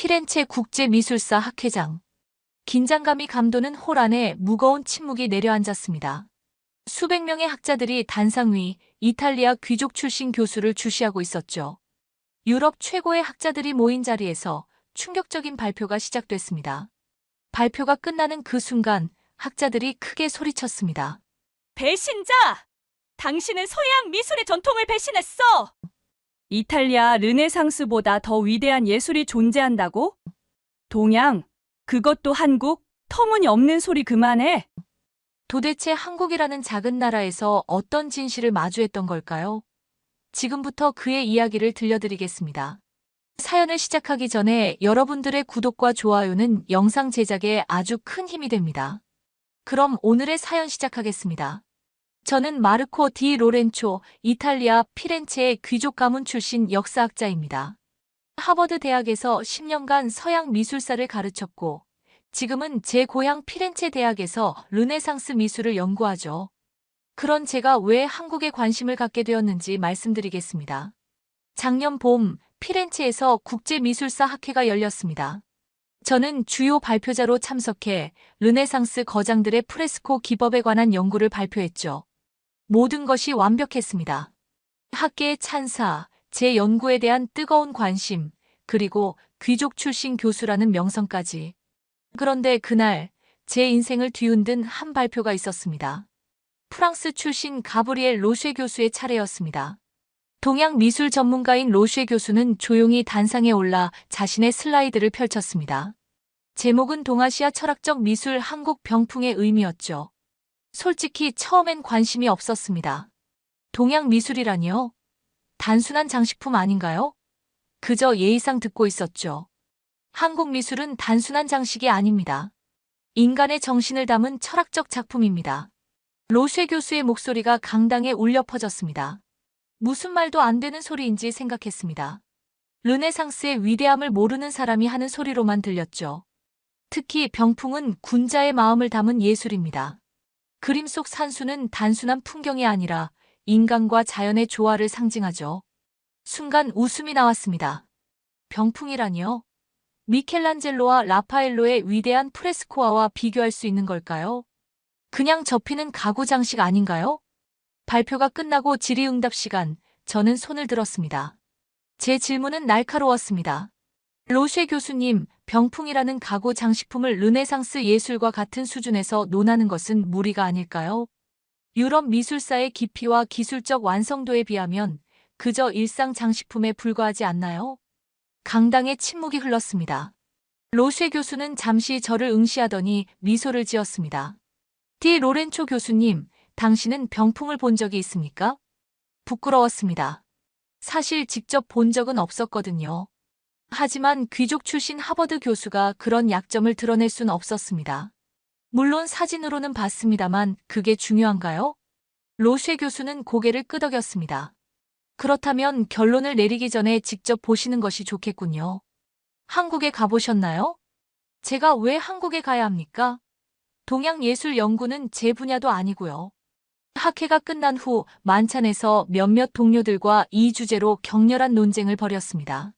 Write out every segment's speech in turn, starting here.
피렌체 국제미술사 학회장. 긴장감이 감도는 홀 안에 무거운 침묵이 내려앉았습니다. 수백 명의 학자들이 단상 위 이탈리아 귀족 출신 교수를 주시하고 있었죠. 유럽 최고의 학자들이 모인 자리에서 충격적인 발표가 시작됐습니다. 발표가 끝나는 그 순간 학자들이 크게 소리쳤습니다. 배신자! 당신은 서양 미술의 전통을 배신했어! 이탈리아 르네상스보다 더 위대한 예술이 존재한다고? 동양, 그것도 한국, 터무니없는 소리 그만해. 도대체 한국이라는 작은 나라에서 어떤 진실을 마주했던 걸까요? 지금부터 그의 이야기를 들려드리겠습니다. 사연을 시작하기 전에 여러분들의 구독과 좋아요는 영상 제작에 아주 큰 힘이 됩니다. 그럼 오늘의 사연 시작하겠습니다. 저는 마르코 디 로렌초, 이탈리아 피렌체의 귀족 가문 출신 역사학자입니다. 하버드 대학에서 10년간 서양 미술사를 가르쳤고, 지금은 제 고향 피렌체 대학에서 르네상스 미술을 연구하죠. 그런 제가 왜 한국에 관심을 갖게 되었는지 말씀드리겠습니다. 작년 봄, 피렌체에서 국제미술사 학회가 열렸습니다. 저는 주요 발표자로 참석해 르네상스 거장들의 프레스코 기법에 관한 연구를 발표했죠. 모든 것이 완벽했습니다. 학계의 찬사, 제 연구에 대한 뜨거운 관심, 그리고 귀족 출신 교수라는 명성까지. 그런데 그날 제 인생을 뒤흔든 한 발표가 있었습니다. 프랑스 출신 가브리엘 로쉐 교수의 차례였습니다. 동양 미술 전문가인 로쉐 교수는 조용히 단상에 올라 자신의 슬라이드를 펼쳤습니다. 제목은 동아시아 철학적 미술 한국 병풍의 의미였죠. 솔직히 처음엔 관심이 없었습니다. 동양 미술이라니요? 단순한 장식품 아닌가요? 그저 예의상 듣고 있었죠. 한국 미술은 단순한 장식이 아닙니다. 인간의 정신을 담은 철학적 작품입니다. 로쉐 교수의 목소리가 강당에 울려 퍼졌습니다. 무슨 말도 안 되는 소리인지 생각했습니다. 르네상스의 위대함을 모르는 사람이 하는 소리로만 들렸죠. 특히 병풍은 군자의 마음을 담은 예술입니다. 그림 속 산수는 단순한 풍경이 아니라 인간과 자연의 조화를 상징하죠. 순간 웃음이 나왔습니다. 병풍이라니요? 미켈란젤로와 라파엘로의 위대한 프레스코화와 비교할 수 있는 걸까요? 그냥 접히는 가구 장식 아닌가요? 발표가 끝나고 질의응답 시간, 저는 손을 들었습니다. 제 질문은 날카로웠습니다. 로쉐 교수님, 병풍이라는 가구 장식품을 르네상스 예술과 같은 수준에서 논하는 것은 무리가 아닐까요? 유럽 미술사의 깊이와 기술적 완성도에 비하면 그저 일상 장식품에 불과하지 않나요? 강당에 침묵이 흘렀습니다. 로쉐 교수는 잠시 저를 응시하더니 미소를 지었습니다. 디 로렌초 교수님, 당신은 병풍을 본 적이 있습니까? 부끄러웠습니다. 사실 직접 본 적은 없었거든요. 하지만 귀족 출신 하버드 교수가 그런 약점을 드러낼 순 없었습니다. 물론 사진으로는 봤습니다만 그게 중요한가요? 로쉐 교수는 고개를 끄덕였습니다. 그렇다면 결론을 내리기 전에 직접 보시는 것이 좋겠군요. 한국에 가보셨나요? 제가 왜 한국에 가야 합니까? 동양 예술 연구는 제 분야도 아니고요. 학회가 끝난 후 만찬에서 몇몇 동료들과 이 주제로 격렬한 논쟁을 벌였습니다.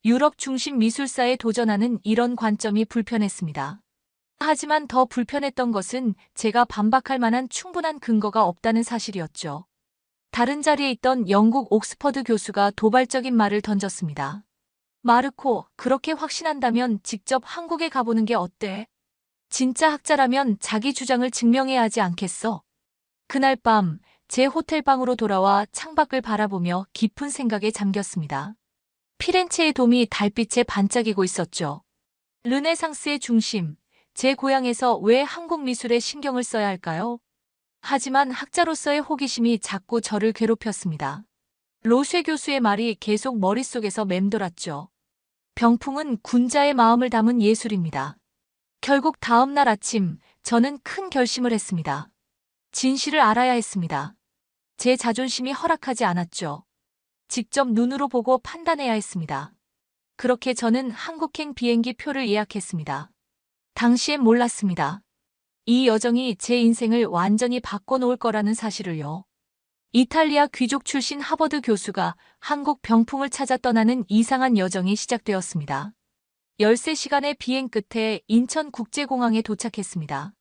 유럽 중심 미술사에 도전하는 이런 관점이 불편했습니다. 하지만 더 불편했던 것은 제가 반박할 만한 충분한 근거가 없다는 사실이었죠. 다른 자리에 있던 영국 옥스퍼드 교수가 도발적인 말을 던졌습니다. 마르코, 그렇게 확신한다면 직접 한국에 가보는 게 어때? 진짜 학자라면 자기 주장을 증명해야 하지 않겠어? 그날 밤, 제 호텔방으로 돌아와 창밖을 바라보며 깊은 생각에 잠겼습니다. 피렌체의 돔이 달빛에 반짝이고 있었죠. 르네상스의 중심, 제 고향에서 왜 한국 미술에 신경을 써야 할까요? 하지만 학자로서의 호기심이 자꾸 저를 괴롭혔습니다. 로쉐 교수의 말이 계속 머릿속에서 맴돌았죠. 병풍은 군자의 마음을 담은 예술입니다. 결국 다음 날 아침, 저는 큰 결심을 했습니다. 진실을 알아야 했습니다. 제 자존심이 허락하지 않았죠. 직접 눈으로 보고 판단해야 했습니다. 그렇게 저는 한국행 비행기 표를 예약했습니다. 당시엔 몰랐습니다. 이 여정이 제 인생을 완전히 바꿔놓을 거라는 사실을요. 이탈리아 귀족 출신 하버드 교수가 한국 병풍을 찾아 떠나는 이상한 여정이 시작되었습니다. 13시간의 비행 끝에 인천국제공항에 도착했습니다.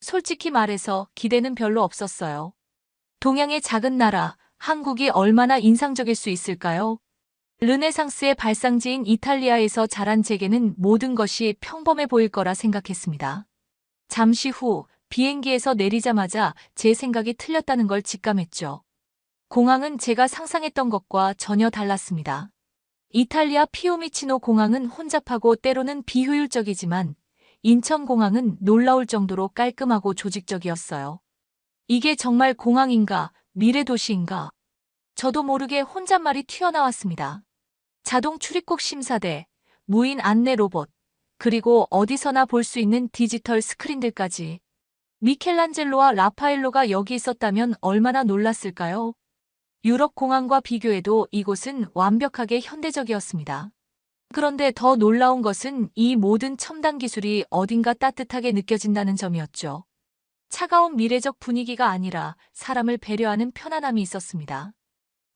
솔직히 말해서 기대는 별로 없었어요. 동양의 작은 나라, 한국이 얼마나 인상적일 수 있을까요? 르네상스의 발상지인 이탈리아에서 자란 제게는 모든 것이 평범해 보일 거라 생각했습니다. 잠시 후 비행기에서 내리자마자 제 생각이 틀렸다는 걸 직감했죠. 공항은 제가 상상했던 것과 전혀 달랐습니다. 이탈리아 피오미치노 공항은 혼잡하고 때로는 비효율적이지만 인천공항은 놀라울 정도로 깔끔하고 조직적이었어요. 이게 정말 공항인가, 미래 도시인가? 저도 모르게 혼잣말이 튀어나왔습니다. 자동 출입국 심사대, 무인 안내 로봇, 그리고 어디서나 볼 수 있는 디지털 스크린들까지. 미켈란젤로와 라파엘로가 여기 있었다면 얼마나 놀랐을까요? 유럽 공항과 비교해도 이곳은 완벽하게 현대적이었습니다. 그런데 더 놀라운 것은 이 모든 첨단 기술이 어딘가 따뜻하게 느껴진다는 점이었죠. 차가운 미래적 분위기가 아니라 사람을 배려하는 편안함이 있었습니다.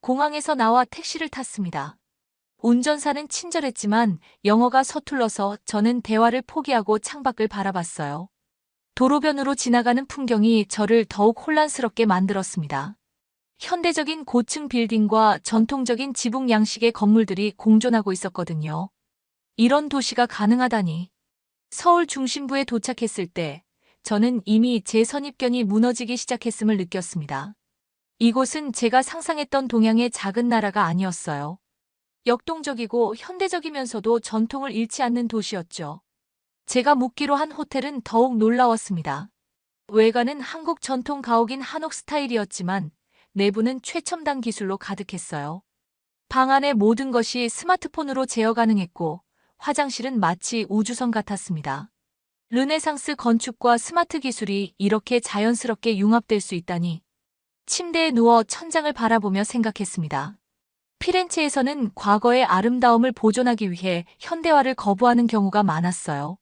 공항에서 나와 택시를 탔습니다. 운전사는 친절했지만 영어가 서툴러서 저는 대화를 포기하고 창밖을 바라봤어요. 도로변으로 지나가는 풍경이 저를 더욱 혼란스럽게 만들었습니다. 현대적인 고층 빌딩과 전통적인 지붕 양식의 건물들이 공존하고 있었거든요. 이런 도시가 가능하다니. 서울 중심부에 도착했을 때 저는 이미 제 선입견이 무너지기 시작했음을 느꼈습니다. 이곳은 제가 상상했던 동양의 작은 나라가 아니었어요. 역동적이고 현대적이면서도 전통을 잃지 않는 도시였죠. 제가 묵기로 한 호텔은 더욱 놀라웠습니다. 외관은 한국 전통 가옥인 한옥 스타일이었지만 내부는 최첨단 기술로 가득했어요. 방 안의 모든 것이 스마트폰으로 제어 가능했고 화장실은 마치 우주선 같았습니다. 르네상스 건축과 스마트 기술이 이렇게 자연스럽게 융합될 수 있다니. 침대에 누워 천장을 바라보며 생각했습니다. 피렌체에서는 과거의 아름다움을 보존하기 위해 현대화를 거부하는 경우가 많았어요.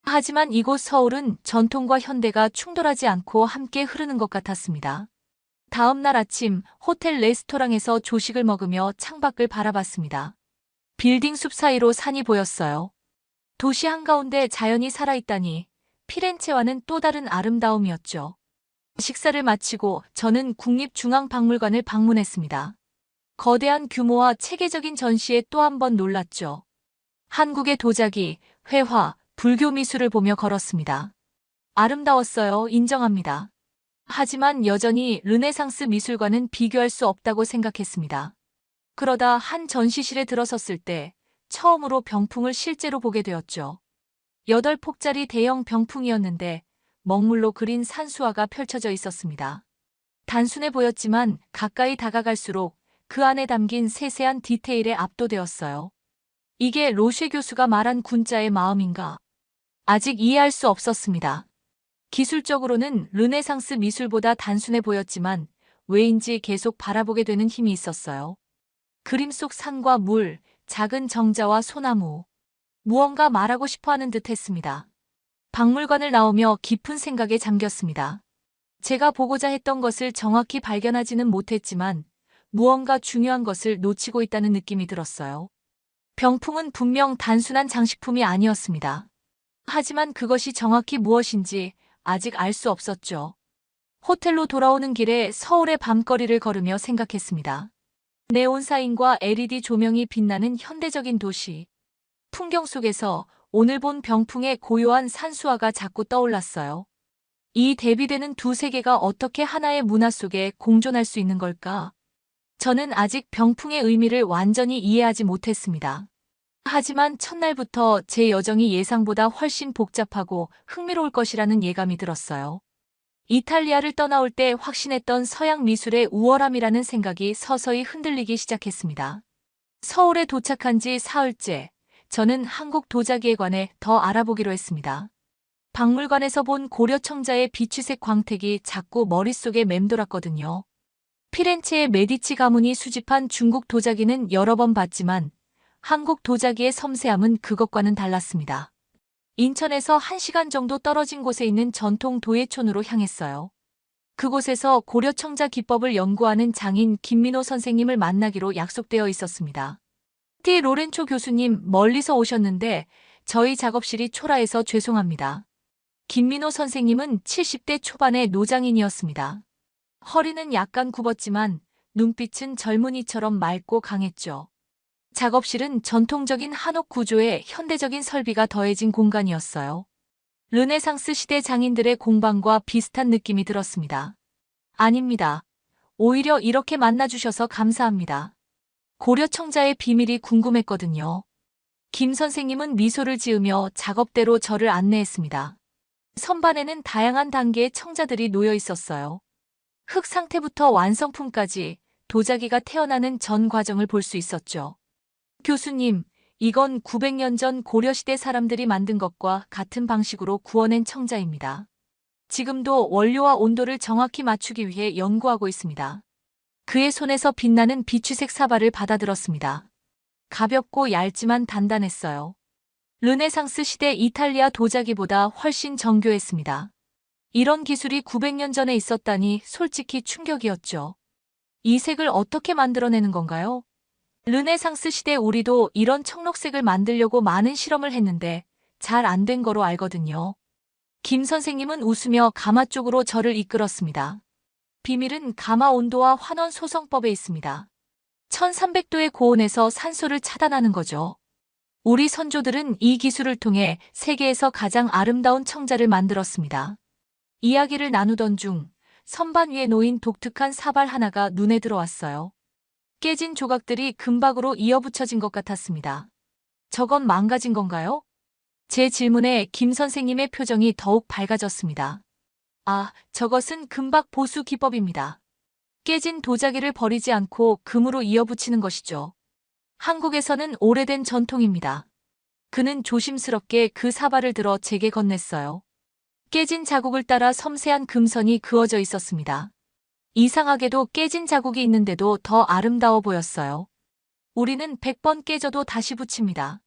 하지만 이곳 서울은 전통과 현대가 충돌하지 않고 함께 흐르는 것 같았습니다. 다음 날 아침 호텔 레스토랑에서 조식을 먹으며 창밖을 바라봤습니다. 빌딩 숲 사이로 산이 보였어요. 도시 한가운데 자연이 살아있다니 피렌체와는 또 다른 아름다움이었죠. 식사를 마치고 저는 국립중앙박물관을 방문했습니다. 거대한 규모와 체계적인 전시에 또 한 번 놀랐죠. 한국의 도자기, 회화, 불교 미술을 보며 걸었습니다. 아름다웠어요. 인정합니다. 하지만 여전히 르네상스 미술과는 비교할 수 없다고 생각했습니다. 그러다 한 전시실에 들어섰을 때 처음으로 병풍을 실제로 보게 되었죠. 8폭짜리 대형 병풍이었는데 먹물로 그린 산수화가 펼쳐져 있었습니다. 단순해 보였지만 가까이 다가갈수록 그 안에 담긴 세세한 디테일에 압도되었어요. 이게 로쉐 교수가 말한 군자의 마음인가? 아직 이해할 수 없었습니다. 기술적으로는 르네상스 미술보다 단순해 보였지만 왜인지 계속 바라보게 되는 힘이 있었어요. 그림 속 산과 물, 작은 정자와 소나무. 무언가 말하고 싶어하는 듯 했습니다. 박물관을 나오며 깊은 생각에 잠겼습니다. 제가 보고자 했던 것을 정확히 발견하지는 못했지만 무언가 중요한 것을 놓치고 있다는 느낌이 들었어요. 병풍은 분명 단순한 장식품이 아니었습니다. 하지만 그것이 정확히 무엇인지 아직 알 수 없었죠. 호텔로 돌아오는 길에 서울의 밤거리를 걸으며 생각했습니다. 네온사인과 LED 조명이 빛나는 현대적인 도시. 풍경 속에서 오늘 본 병풍의 고요한 산수화가 자꾸 떠올랐어요. 이 대비되는 두 세계가 어떻게 하나의 문화 속에 공존할 수 있는 걸까? 저는 아직 병풍의 의미를 완전히 이해하지 못했습니다. 하지만 첫날부터 제 여정이 예상보다 훨씬 복잡하고 흥미로울 것이라는 예감이 들었어요. 이탈리아를 떠나올 때 확신했던 서양 미술의 우월함이라는 생각이 서서히 흔들리기 시작했습니다. 서울에 도착한 지 사흘째, 저는 한국 도자기에 관해 더 알아보기로 했습니다. 박물관에서 본 고려 청자의 비취색 광택이 자꾸 머릿속에 맴돌았거든요. 피렌체의 메디치 가문이 수집한 중국 도자기는 여러 번 봤지만 한국 도자기의 섬세함은 그것과는 달랐습니다. 인천에서 1시간 정도 떨어진 곳에 있는 전통 도예촌으로 향했어요. 그곳에서 고려 청자 기법을 연구하는 장인 김민호 선생님을 만나기로 약속되어 있었습니다. 티 로렌초 교수님 멀리서 오셨는데 저희 작업실이 초라해서 죄송합니다. 김민호 선생님은 70대 초반의 노장인이었습니다. 허리는 약간 굽었지만 눈빛은 젊은이처럼 맑고 강했죠. 작업실은 전통적인 한옥 구조에 현대적인 설비가 더해진 공간이었어요. 르네상스 시대 장인들의 공방과 비슷한 느낌이 들었습니다. 아닙니다. 오히려 이렇게 만나주셔서 감사합니다. 고려 청자의 비밀이 궁금했거든요. 김 선생님은 미소를 지으며 작업대로 저를 안내했습니다. 선반에는 다양한 단계의 청자들이 놓여 있었어요. 흙 상태부터 완성품까지 도자기가 태어나는 전 과정을 볼 수 있었죠. 교수님, 이건 900년 전 고려시대 사람들이 만든 것과 같은 방식으로 구워낸 청자입니다. 지금도 원료와 온도를 정확히 맞추기 위해 연구하고 있습니다. 그의 손에서 빛나는 비추색 사발을 받아들었습니다. 가볍고 얇지만 단단했어요. 르네상스 시대 이탈리아 도자기보다 훨씬 정교했습니다. 이런 기술이 900년 전에 있었다니 솔직히 충격이었죠. 이 색을 어떻게 만들어내는 건가요? 르네상스 시대 우리도 이런 청록색을 만들려고 많은 실험을 했는데 잘 안 된 거로 알거든요. 김 선생님은 웃으며 가마 쪽으로 저를 이끌었습니다. 비밀은 가마 온도와 환원 소성법에 있습니다. 1300도의 고온에서 산소를 차단하는 거죠. 우리 선조들은 이 기술을 통해 세계에서 가장 아름다운 청자를 만들었습니다. 이야기를 나누던 중 선반 위에 놓인 독특한 사발 하나가 눈에 들어왔어요. 깨진 조각들이 금박으로 이어붙여진 것 같았습니다. 저건 망가진 건가요? 제 질문에 김 선생님의 표정이 더욱 밝아졌습니다. 아, 저것은 금박 보수 기법입니다. 깨진 도자기를 버리지 않고 금으로 이어붙이는 것이죠. 한국에서는 오래된 전통입니다. 그는 조심스럽게 그 사발을 들어 제게 건넸어요. 깨진 자국을 따라 섬세한 금선이 그어져 있었습니다. 이상하게도 깨진 자국이 있는데도 더 아름다워 보였어요. 우리는 100번 깨져도 다시 붙입니다.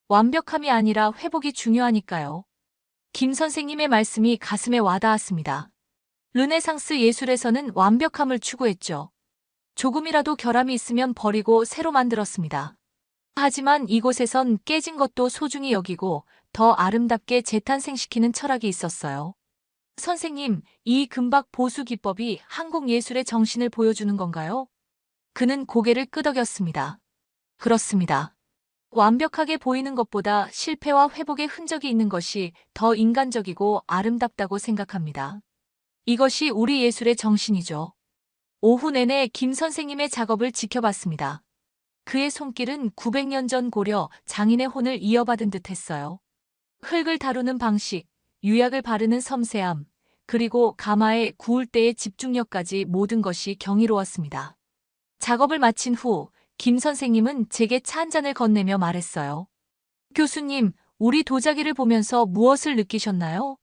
완벽함이 아니라 회복이 중요하니까요. 김 선생님의 말씀이 가슴에 와닿았습니다. 르네상스 예술에서는 완벽함을 추구했죠. 조금이라도 결함이 있으면 버리고 새로 만들었습니다. 하지만 이곳에선 깨진 것도 소중히 여기고 더 아름답게 재탄생시키는 철학이 있었어요. 선생님, 이 금박 보수 기법이 한국 예술의 정신을 보여주는 건가요? 그는 고개를 끄덕였습니다. 그렇습니다. 완벽하게 보이는 것보다 실패와 회복의 흔적이 있는 것이 더 인간적이고 아름답다고 생각합니다. 이것이 우리 예술의 정신이죠. 오후 내내 김 선생님의 작업을 지켜봤습니다. 그의 손길은 900년 전 고려 장인의 혼을 이어받은 듯했어요. 흙을 다루는 방식, 유약을 바르는 섬세함, 그리고 가마에 구울 때의 집중력까지 모든 것이 경이로웠습니다. 작업을 마친 후 김 선생님은 제게 차 한 잔을 건네며 말했어요. 교수님, 우리 도자기를 보면서 무엇을 느끼셨나요?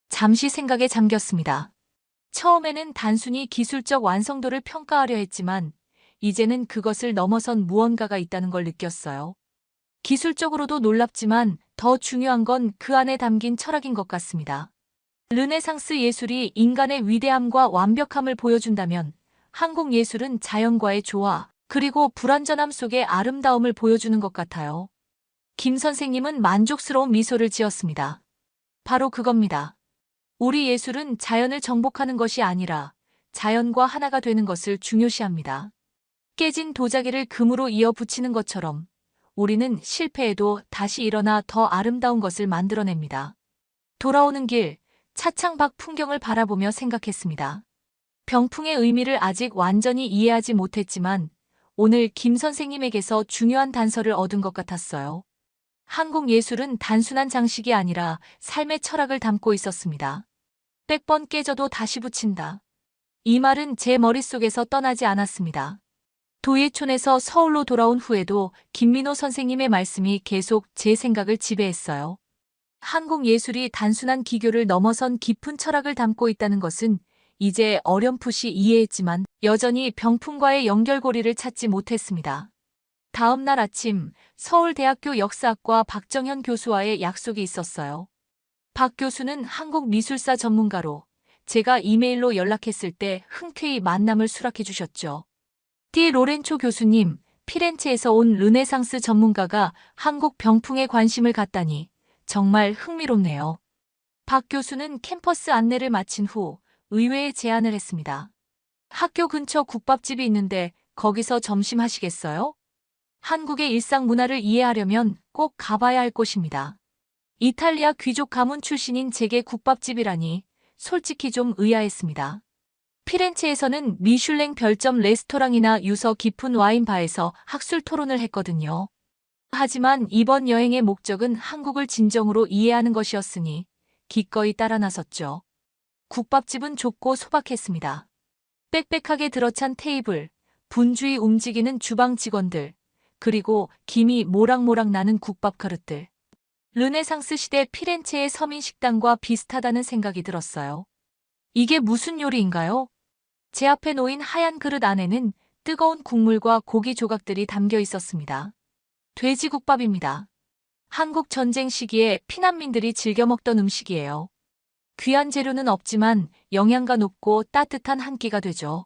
잠시 생각에 잠겼습니다. 처음에는 단순히 기술적 완성도를 평가하려 했지만 이제는 그것을 넘어선 무언가가 있다는 걸 느꼈어요. 기술적으로도 놀랍지만 더 중요한 건 그 안에 담긴 철학인 것 같습니다. 르네상스 예술이 인간의 위대함과 완벽함을 보여준다면 한국 예술은 자연과의 조화, 그리고 불완전함 속의 아름다움을 보여주는 것 같아요. 김 선생님은 만족스러운 미소를 지었습니다. 바로 그겁니다. 우리 예술은 자연을 정복하는 것이 아니라 자연과 하나가 되는 것을 중요시합니다. 깨진 도자기를 금으로 이어 붙이는 것처럼 우리는 실패해도 다시 일어나 더 아름다운 것을 만들어냅니다. 돌아오는 길, 차창 밖 풍경을 바라보며 생각했습니다. 병풍의 의미를 아직 완전히 이해하지 못했지만 오늘 김 선생님에게서 중요한 단서를 얻은 것 같았어요. 한국 예술은 단순한 장식이 아니라 삶의 철학을 담고 있었습니다. 100번 깨져도 다시 붙인다. 이 말은 제 머릿속에서 떠나지 않았습니다. 도예촌에서 서울로 돌아온 후에도 김민호 선생님의 말씀이 계속 제 생각을 지배했어요. 한국 예술이 단순한 기교를 넘어선 깊은 철학을 담고 있다는 것은 이제 어렴풋이 이해했지만 여전히 병풍과의 연결고리를 찾지 못했습니다. 다음 날 아침 서울대학교 역사학과 박정현 교수와의 약속이 있었어요. 박 교수는 한국 미술사 전문가로 제가 이메일로 연락했을 때 흔쾌히 만남을 수락해 주셨죠. 디 로렌초 교수님, 피렌체에서 온 르네상스 전문가가 한국 병풍에 관심을 갖다니 정말 흥미롭네요. 박 교수는 캠퍼스 안내를 마친 후 의외의 제안을 했습니다. 학교 근처 국밥집이 있는데 거기서 점심 하시겠어요? 한국의 일상 문화를 이해하려면 꼭 가봐야 할 곳입니다. 이탈리아 귀족 가문 출신인 제게 국밥집이라니 솔직히 좀 의아했습니다. 피렌체에서는 미슐랭 별점 레스토랑이나 유서 깊은 와인바에서 학술 토론을 했거든요. 하지만 이번 여행의 목적은 한국을 진정으로 이해하는 것이었으니 기꺼이 따라 나섰죠. 국밥집은 좁고 소박했습니다. 빽빽하게 들어찬 테이블, 분주히 움직이는 주방 직원들, 그리고 김이 모락모락 나는 국밥 그릇들. 르네상스 시대 피렌체의 서민 식당과 비슷하다는 생각이 들었어요. 이게 무슨 요리인가요? 제 앞에 놓인 하얀 그릇 안에는 뜨거운 국물과 고기 조각들이 담겨 있었습니다. 돼지국밥입니다. 한국 전쟁 시기에 피난민들이 즐겨 먹던 음식이에요. 귀한 재료는 없지만 영양가 높고 따뜻한 한 끼가 되죠.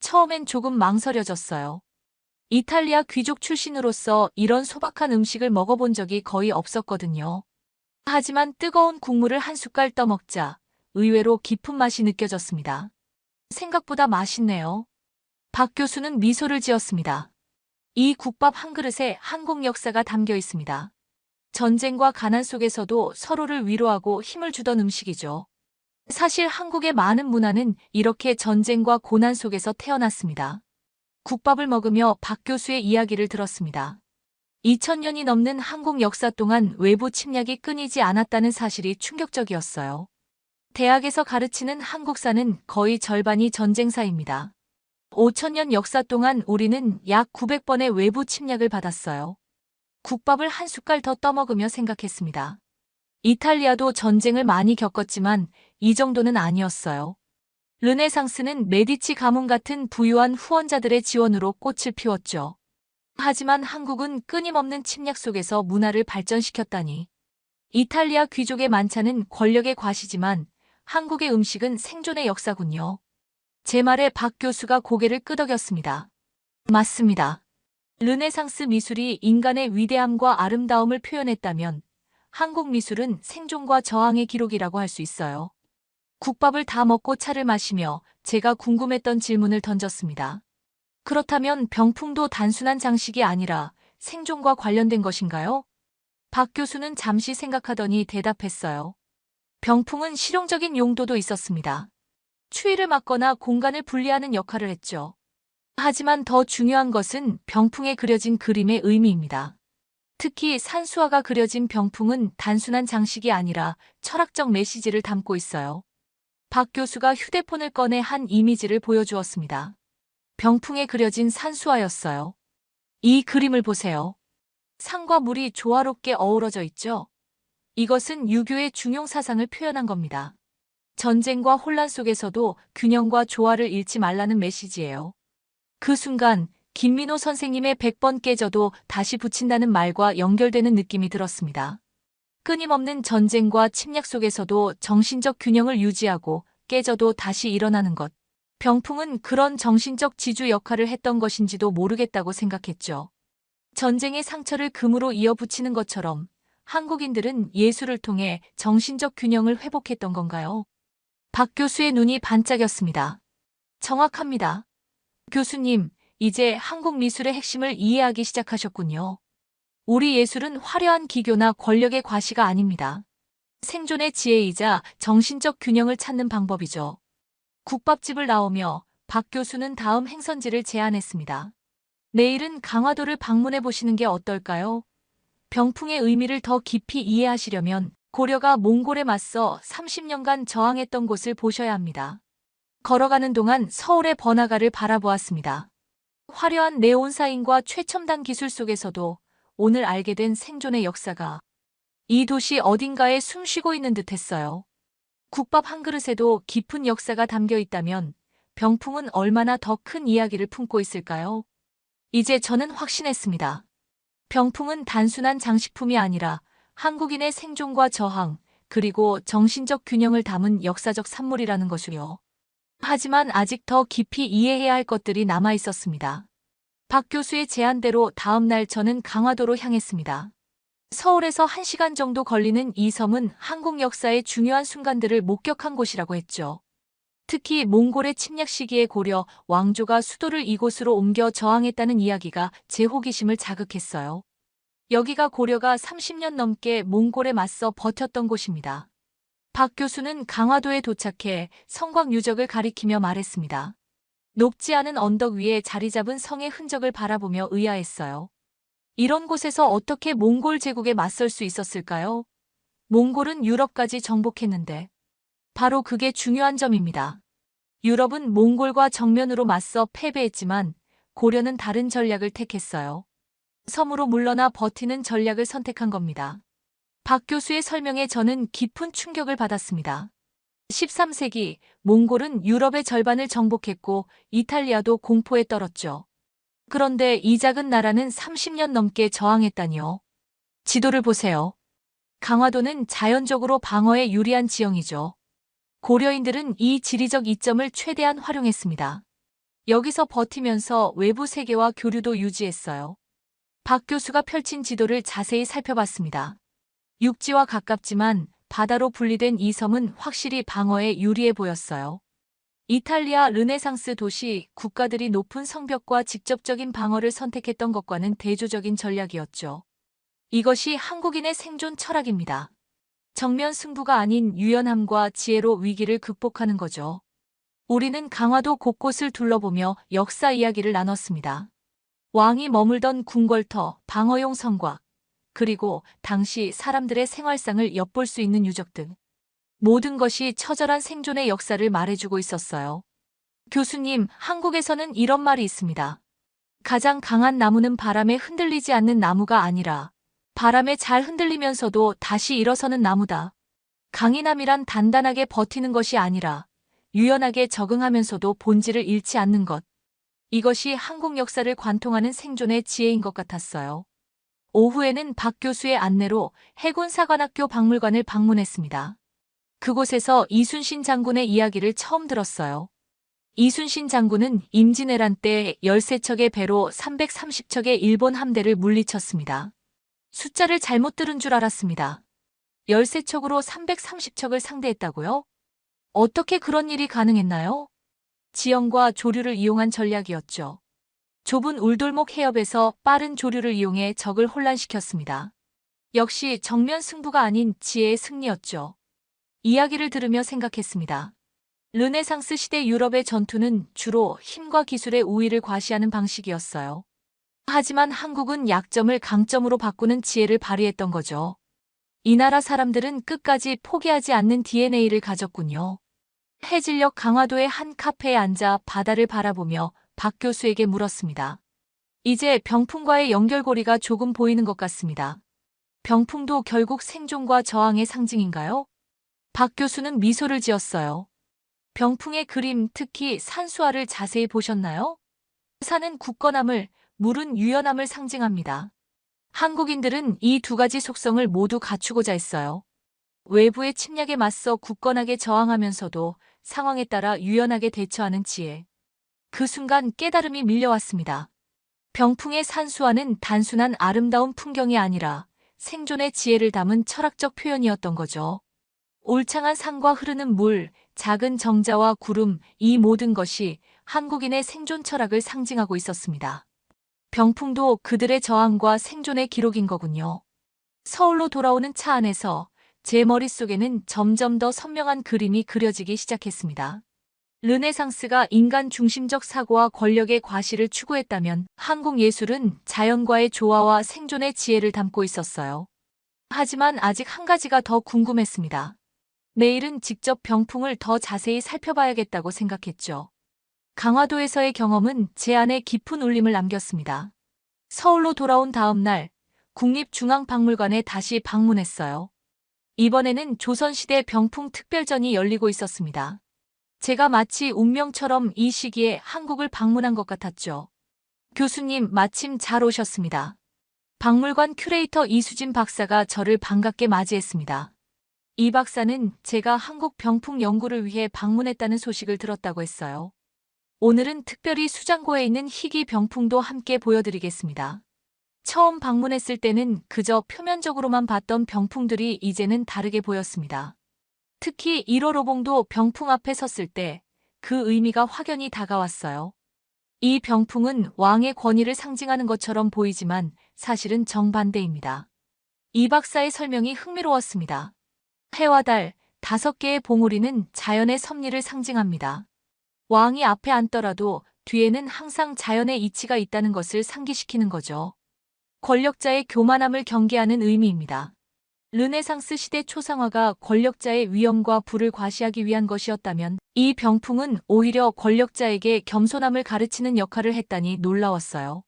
처음엔 조금 망설여졌어요. 이탈리아 귀족 출신으로서 이런 소박한 음식을 먹어본 적이 거의 없었거든요. 하지만 뜨거운 국물을 한 숟갈 떠먹자 의외로 깊은 맛이 느껴졌습니다. 생각보다 맛있네요. 박 교수는 미소를 지었습니다. 이 국밥 한 그릇에 한국 역사가 담겨 있습니다. 전쟁과 가난 속에서도 서로를 위로하고 힘을 주던 음식이죠. 사실 한국의 많은 문화는 이렇게 전쟁과 고난 속에서 태어났습니다. 국밥을 먹으며 박 교수의 이야기를 들었습니다. 2000년이 넘는 한국 역사 동안 외부 침략이 끊이지 않았다는 사실이 충격적이었어요. 대학에서 가르치는 한국사는 거의 절반이 전쟁사입니다. 5000년 역사 동안 우리는 약 900번의 외부 침략을 받았어요. 국밥을 한 숟갈 더 떠먹으며 생각했습니다. 이탈리아도 전쟁을 많이 겪었지만 이 정도는 아니었어요. 르네상스는 메디치 가문 같은 부유한 후원자들의 지원으로 꽃을 피웠죠. 하지만 한국은 끊임없는 침략 속에서 문화를 발전시켰다니. 이탈리아 귀족의 만찬은 권력의 과시지만 한국의 음식은 생존의 역사군요. 제 말에 박 교수가 고개를 끄덕였습니다. 맞습니다. 르네상스 미술이 인간의 위대함과 아름다움을 표현했다면 한국 미술은 생존과 저항의 기록이라고 할 수 있어요. 국밥을 다 먹고 차를 마시며 제가 궁금했던 질문을 던졌습니다. 그렇다면 병풍도 단순한 장식이 아니라 생존과 관련된 것인가요? 박 교수는 잠시 생각하더니 대답했어요. 병풍은 실용적인 용도도 있었습니다. 추위를 막거나 공간을 분리하는 역할을 했죠. 하지만 더 중요한 것은 병풍에 그려진 그림의 의미입니다. 특히 산수화가 그려진 병풍은 단순한 장식이 아니라 철학적 메시지를 담고 있어요. 박 교수가 휴대폰을 꺼내 한 이미지를 보여주었습니다. 병풍에 그려진 산수화였어요. 이 그림을 보세요. 산과 물이 조화롭게 어우러져 있죠? 이것은 유교의 중용 사상을 표현한 겁니다. 전쟁과 혼란 속에서도 균형과 조화를 잃지 말라는 메시지예요. 그 순간 김민호 선생님의 100번 깨져도 다시 붙인다는 말과 연결되는 느낌이 들었습니다. 끊임없는 전쟁과 침략 속에서도 정신적 균형을 유지하고 깨져도 다시 일어나는 것. 병풍은 그런 정신적 지주 역할을 했던 것인지도 모르겠다고 생각했죠. 전쟁의 상처를 금으로 이어붙이는 것처럼 한국인들은 예술을 통해 정신적 균형을 회복했던 건가요? 박 교수의 눈이 반짝였습니다. 정확합니다. 교수님, 이제 한국 미술의 핵심을 이해하기 시작하셨군요. 우리 예술은 화려한 기교나 권력의 과시가 아닙니다. 생존의 지혜이자 정신적 균형을 찾는 방법이죠. 국밥집을 나오며 박 교수는 다음 행선지를 제안했습니다. 내일은 강화도를 방문해 보시는 게 어떨까요? 병풍의 의미를 더 깊이 이해하시려면 고려가 몽골에 맞서 30년간 저항했던 곳을 보셔야 합니다. 걸어가는 동안 서울의 번화가를 바라보았습니다. 화려한 네온사인과 최첨단 기술 속에서도 오늘 알게 된 생존의 역사가 이 도시 어딘가에 숨쉬고 있는 듯했어요. 국밥 한 그릇에도 깊은 역사가 담겨 있다면 병풍은 얼마나 더 큰 이야기를 품고 있을까요? 이제 저는 확신했습니다. 병풍은 단순한 장식품이 아니라 한국인의 생존과 저항, 그리고 정신적 균형을 담은 역사적 산물이라는 것이요. 하지만 아직 더 깊이 이해해야 할 것들이 남아 있었습니다. 박 교수의 제안대로 다음 날 저는 강화도로 향했습니다. 서울에서 1시간 정도 걸리는 이 섬은 한국 역사의 중요한 순간들을 목격한 곳이라고 했죠. 특히 몽골의 침략 시기에 고려 왕조가 수도를 이곳으로 옮겨 저항했다는 이야기가 제 호기심을 자극했어요. 여기가 고려가 30년 넘게 몽골에 맞서 버텼던 곳입니다. 박 교수는 강화도에 도착해 성곽 유적을 가리키며 말했습니다. 높지 않은 언덕 위에 자리 잡은 성의 흔적을 바라보며 의아했어요. 이런 곳에서 어떻게 몽골 제국에 맞설 수 있었을까요? 몽골은 유럽까지 정복했는데. 바로 그게 중요한 점입니다. 유럽은 몽골과 정면으로 맞서 패배했지만 고려는 다른 전략을 택했어요. 섬으로 물러나 버티는 전략을 선택한 겁니다. 박 교수의 설명에 저는 깊은 충격을 받았습니다. 13세기 몽골은 유럽의 절반을 정복했고 이탈리아도 공포에 떨었죠. 그런데 이 작은 나라는 30년 넘게 저항했다니요. 지도를 보세요. 강화도는 자연적으로 방어에 유리한 지형이죠. 고려인들은 이 지리적 이점을 최대한 활용했습니다. 여기서 버티면서 외부 세계와 교류도 유지했어요. 박 교수가 펼친 지도를 자세히 살펴봤습니다. 육지와 가깝지만 바다로 분리된 이 섬은 확실히 방어에 유리해 보였어요. 이탈리아 르네상스 도시 국가들이 높은 성벽과 직접적인 방어를 선택했던 것과는 대조적인 전략이었죠. 이것이 한국인의 생존 철학입니다. 정면 승부가 아닌 유연함과 지혜로 위기를 극복하는 거죠. 우리는 강화도 곳곳을 둘러보며 역사 이야기를 나눴습니다. 왕이 머물던 궁궐터, 방어용 성곽, 그리고 당시 사람들의 생활상을 엿볼 수 있는 유적 등 모든 것이 처절한 생존의 역사를 말해주고 있었어요. 교수님, 한국에서는 이런 말이 있습니다. 가장 강한 나무는 바람에 흔들리지 않는 나무가 아니라 바람에 잘 흔들리면서도 다시 일어서는 나무다. 강인함이란 단단하게 버티는 것이 아니라 유연하게 적응하면서도 본질을 잃지 않는 것. 이것이 한국 역사를 관통하는 생존의 지혜인 것 같았어요. 오후에는 박 교수의 안내로 해군사관학교 박물관을 방문했습니다. 그곳에서 이순신 장군의 이야기를 처음 들었어요. 이순신 장군은 임진왜란 때 13척의 배로 330척의 일본 함대를 물리쳤습니다. 숫자를 잘못 들은 줄 알았습니다. 13척으로 330척을 상대했다고요? 어떻게 그런 일이 가능했나요? 지형과 조류를 이용한 전략이었죠. 좁은 울돌목 해협에서 빠른 조류를 이용해 적을 혼란시켰습니다. 역시 정면 승부가 아닌 지혜의 승리였죠. 이야기를 들으며 생각했습니다. 르네상스 시대 유럽의 전투는 주로 힘과 기술의 우위를 과시하는 방식이었어요. 하지만 한국은 약점을 강점으로 바꾸는 지혜를 발휘했던 거죠. 이 나라 사람들은 끝까지 포기하지 않는 DNA를 가졌군요. 해질녘 강화도의 한 카페에 앉아 바다를 바라보며 박 교수에게 물었습니다. 이제 병풍과의 연결고리가 조금 보이는 것 같습니다. 병풍도 결국 생존과 저항의 상징인가요? 박 교수는 미소를 지었어요. 병풍의 그림, 특히 산수화를 자세히 보셨나요? 산은 굳건함을, 물은 유연함을 상징합니다. 한국인들은 이 두 가지 속성을 모두 갖추고자 했어요. 외부의 침략에 맞서 굳건하게 저항하면서도 상황에 따라 유연하게 대처하는 지혜. 그 순간 깨달음이 밀려왔습니다. 병풍의 산수화는 단순한 아름다운 풍경이 아니라 생존의 지혜를 담은 철학적 표현이었던 거죠. 울창한 산과 흐르는 물, 작은 정자와 구름, 이 모든 것이 한국인의 생존 철학을 상징하고 있었습니다. 병풍도 그들의 저항과 생존의 기록인 거군요. 서울로 돌아오는 차 안에서 제 머릿속에는 점점 더 선명한 그림이 그려지기 시작했습니다. 르네상스가 인간 중심적 사고와 권력의 과시를 추구했다면 한국 예술은 자연과의 조화와 생존의 지혜를 담고 있었어요. 하지만 아직 한 가지가 더 궁금했습니다. 내일은 직접 병풍을 더 자세히 살펴봐야겠다고 생각했죠. 강화도에서의 경험은 제 안에 깊은 울림을 남겼습니다. 서울로 돌아온 다음 날 국립중앙박물관에 다시 방문했어요. 이번에는 조선시대 병풍 특별전이 열리고 있었습니다. 제가 마치 운명처럼 이 시기에 한국을 방문한 것 같았죠. 교수님, 마침 잘 오셨습니다. 박물관 큐레이터 이수진 박사가 저를 반갑게 맞이했습니다. 이 박사는 제가 한국 병풍 연구를 위해 방문했다는 소식을 들었다고 했어요. 오늘은 특별히 수장고에 있는 희귀 병풍도 함께 보여드리겠습니다. 처음 방문했을 때는 그저 표면적으로만 봤던 병풍들이 이제는 다르게 보였습니다. 특히 1호 로봉도 병풍 앞에 섰을 때 그 의미가 확연히 다가왔어요. 이 병풍은 왕의 권위를 상징하는 것처럼 보이지만 사실은 정반대입니다. 이 박사의 설명이 흥미로웠습니다. 해와 달, 5개의 봉우리는 자연의 섭리를 상징합니다. 왕이 앞에 앉더라도 뒤에는 항상 자연의 이치가 있다는 것을 상기시키는 거죠. 권력자의 교만함을 경계하는 의미입니다. 르네상스 시대 초상화가 권력자의 위엄과 부를 과시하기 위한 것이었다면 이 병풍은 오히려 권력자에게 겸손함을 가르치는 역할을 했다니 놀라웠어요.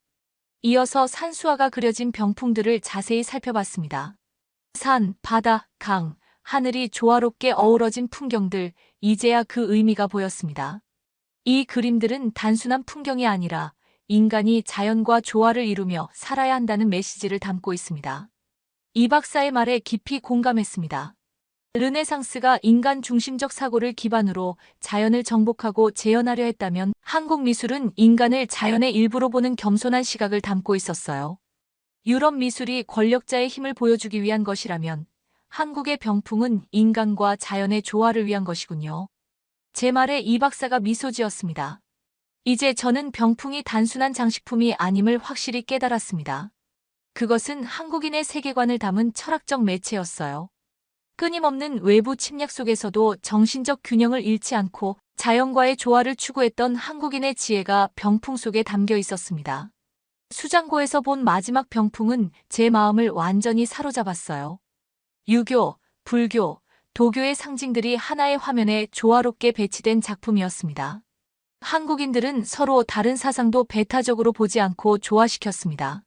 이어서 산수화가 그려진 병풍들을 자세히 살펴봤습니다. 산, 바다, 강, 하늘이 조화롭게 어우러진 풍경들, 이제야 그 의미가 보였습니다. 이 그림들은 단순한 풍경이 아니라 인간이 자연과 조화를 이루며 살아야 한다는 메시지를 담고 있습니다. 이 박사의 말에 깊이 공감했습니다. 르네상스가 인간 중심적 사고를 기반으로 자연을 정복하고 재현하려 했다면 한국 미술은 인간을 자연의 일부로 보는 겸손한 시각을 담고 있었어요. 유럽 미술이 권력자의 힘을 보여주기 위한 것이라면 한국의 병풍은 인간과 자연의 조화를 위한 것이군요. 제 말에 이 박사가 미소 지었습니다. 이제 저는 병풍이 단순한 장식품이 아님을 확실히 깨달았습니다. 그것은 한국인의 세계관을 담은 철학적 매체였어요. 끊임없는 외부 침략 속에서도 정신적 균형을 잃지 않고 자연과의 조화를 추구했던 한국인의 지혜가 병풍 속에 담겨 있었습니다. 수장고에서 본 마지막 병풍은 제 마음을 완전히 사로잡았어요. 유교, 불교, 도교의 상징들이 하나의 화면에 조화롭게 배치된 작품이었습니다. 한국인들은 서로 다른 사상도 배타적으로 보지 않고 조화시켰습니다.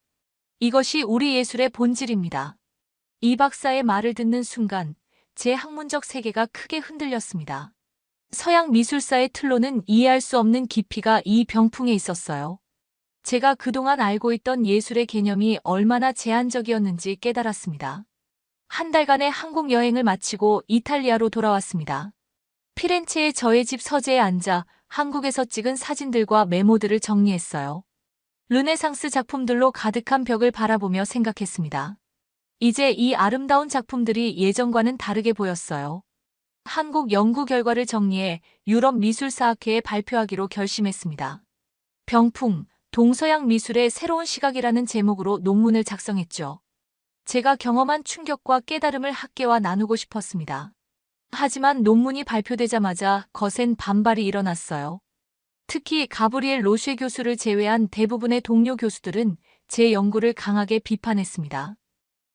이것이 우리 예술의 본질입니다. 이 박사의 말을 듣는 순간 제 학문적 세계가 크게 흔들렸습니다. 서양 미술사의 틀로는 이해할 수 없는 깊이가 이 병풍에 있었어요. 제가 그동안 알고 있던 예술의 개념이 얼마나 제한적이었는지 깨달았습니다. 한 달간의 한국 여행을 마치고 이탈리아로 돌아왔습니다. 피렌체의 저의 집 서재에 앉아 한국에서 찍은 사진들과 메모들을 정리했어요. 르네상스 작품들로 가득한 벽을 바라보며 생각했습니다. 이제 이 아름다운 작품들이 예전과는 다르게 보였어요. 한국 연구 결과를 정리해 유럽 미술사학회에 발표하기로 결심했습니다. 병풍, 동서양 미술의 새로운 시각이라는 제목으로 논문을 작성했죠. 제가 경험한 충격과 깨달음을 학계와 나누고 싶었습니다. 하지만 논문이 발표되자마자 거센 반발이 일어났어요. 특히 가브리엘 로쉐 교수를 제외한 대부분의 동료 교수들은 제 연구를 강하게 비판했습니다.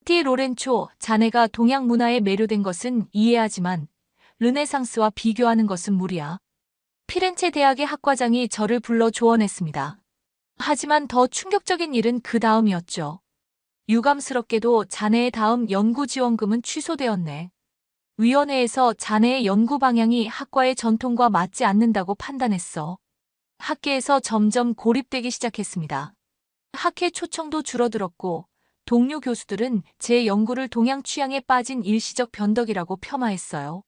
디 로렌초, 자네가 동양 문화에 매료된 것은 이해하지만 르네상스와 비교하는 것은 무리야. 피렌체 대학의 학과장이 저를 불러 조언했습니다. 하지만 더 충격적인 일은 그 다음이었죠. 유감스럽게도 자네의 다음 연구 지원금은 취소되었네. 위원회에서 자네의 연구 방향이 학과의 전통과 맞지 않는다고 판단했어. 학계에서 점점 고립되기 시작했습니다. 학회 초청도 줄어들었고 동료 교수들은 제 연구를 동양 취향에 빠진 일시적 변덕이라고 폄하했어요.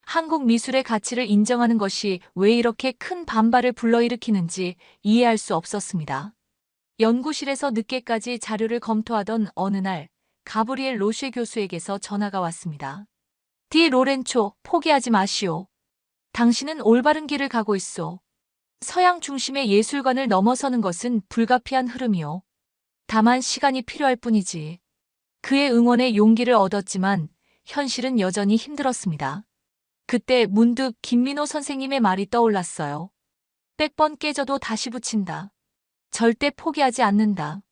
한국 미술의 가치를 인정하는 것이 왜 이렇게 큰 반발을 불러일으키는지 이해할 수 없었습니다. 연구실에서 늦게까지 자료를 검토하던 어느 날 가브리엘 로쉐 교수에게서 전화가 왔습니다. 디 로렌초, 포기하지 마시오. 당신은 올바른 길을 가고 있소. 서양 중심의 예술관을 넘어서는 것은 불가피한 흐름이오. 다만 시간이 필요할 뿐이지. 그의 응원에 용기를 얻었지만 현실은 여전히 힘들었습니다. 그때 문득 김민호 선생님의 말이 떠올랐어요. 100번 깨져도 다시 붙인다. 절대 포기하지 않는다.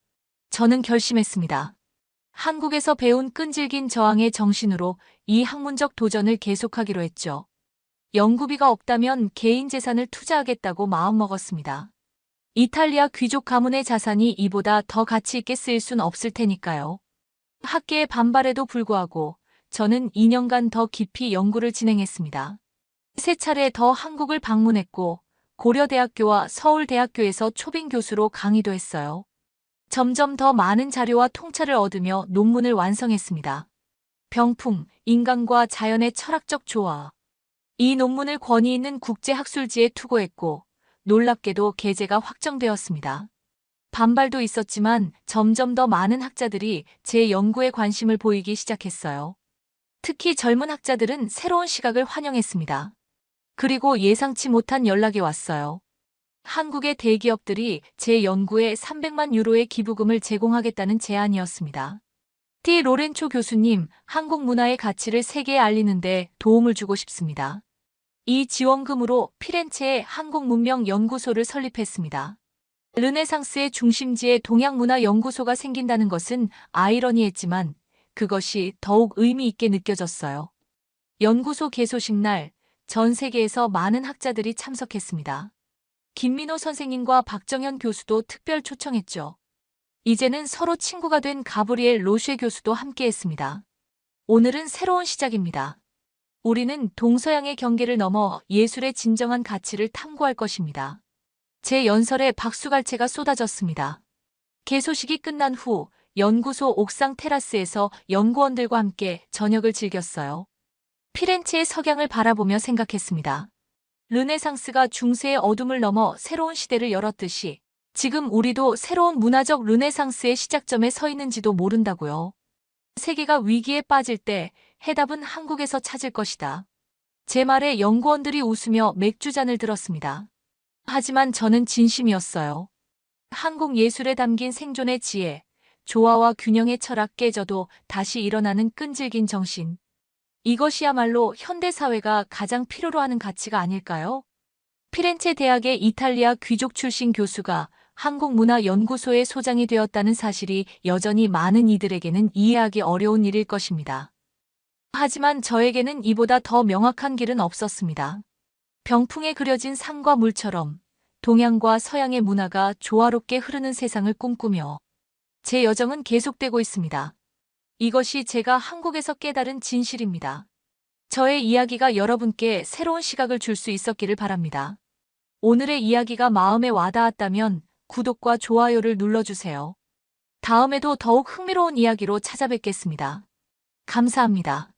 저는 결심했습니다. 한국에서 배운 끈질긴 저항의 정신으로 이 학문적 도전을 계속하기로 했죠. 연구비가 없다면 개인 재산을 투자하겠다고 마음먹었습니다. 이탈리아 귀족 가문의 자산이 이보다 더 가치 있게 쓰일 순 없을 테니까요. 학계의 반발에도 불구하고 저는 2년간 더 깊이 연구를 진행했습니다. 3차례 더 한국을 방문했고 고려대학교와 서울대학교에서 초빙 교수로 강의도 했어요. 점점 더 많은 자료와 통찰을 얻으며 논문을 완성했습니다. 병풍, 인간과 자연의 철학적 조화. 이 논문을 권위 있는 국제학술지에 투고했고 놀랍게도 게재가 확정되었습니다. 반발도 있었지만 점점 더 많은 학자들이 제 연구에 관심을 보이기 시작했어요. 특히 젊은 학자들은 새로운 시각을 환영했습니다. 그리고 예상치 못한 연락이 왔어요. 한국의 대기업들이 제 연구에 300만 유로의 기부금을 제공하겠다는 제안이었습니다. 티 로렌초 교수님, 한국 문화의 가치를 세계에 알리는데 도움을 주고 싶습니다. 이 지원금으로 피렌체에 한국문명연구소를 설립했습니다. 르네상스의 중심지에 동양문화연구소가 생긴다는 것은 아이러니했지만 그것이 더욱 의미 있게 느껴졌어요. 연구소 개소식 날, 전 세계에서 많은 학자들이 참석했습니다. 김민호 선생님과 박정현 교수도 특별 초청했죠. 이제는 서로 친구가 된 가브리엘 로쉐 교수도 함께했습니다. 오늘은 새로운 시작입니다. 우리는 동서양의 경계를 넘어 예술의 진정한 가치를 탐구할 것입니다. 제 연설에 박수갈채가 쏟아졌습니다. 개소식이 끝난 후 연구소 옥상 테라스에서 연구원들과 함께 저녁을 즐겼어요. 피렌체의 석양을 바라보며 생각했습니다. 르네상스가 중세의 어둠을 넘어 새로운 시대를 열었듯이 지금 우리도 새로운 문화적 르네상스의 시작점에 서 있는지도 모른다고요. 세계가 위기에 빠질 때 해답은 한국에서 찾을 것이다. 제 말에 연구원들이 웃으며 맥주잔을 들었습니다. 하지만 저는 진심이었어요. 한국 예술에 담긴 생존의 지혜, 조화와 균형의 철학 깨져도 다시 일어나는 끈질긴 정신. 이것이야말로 현대사회가 가장 필요로 하는 가치가 아닐까요? 피렌체 대학의 이탈리아 귀족 출신 교수가 한국문화연구소의 소장이 되었다는 사실이 여전히 많은 이들에게는 이해하기 어려운 일일 것입니다. 하지만 저에게는 이보다 더 명확한 길은 없었습니다. 병풍에 그려진 산과 물처럼 동양과 서양의 문화가 조화롭게 흐르는 세상을 꿈꾸며 제 여정은 계속되고 있습니다. 이것이 제가 한국에서 깨달은 진실입니다. 저의 이야기가 여러분께 새로운 시각을 줄 수 있었기를 바랍니다. 오늘의 이야기가 마음에 와닿았다면 구독과 좋아요를 눌러주세요. 다음에도 더욱 흥미로운 이야기로 찾아뵙겠습니다. 감사합니다.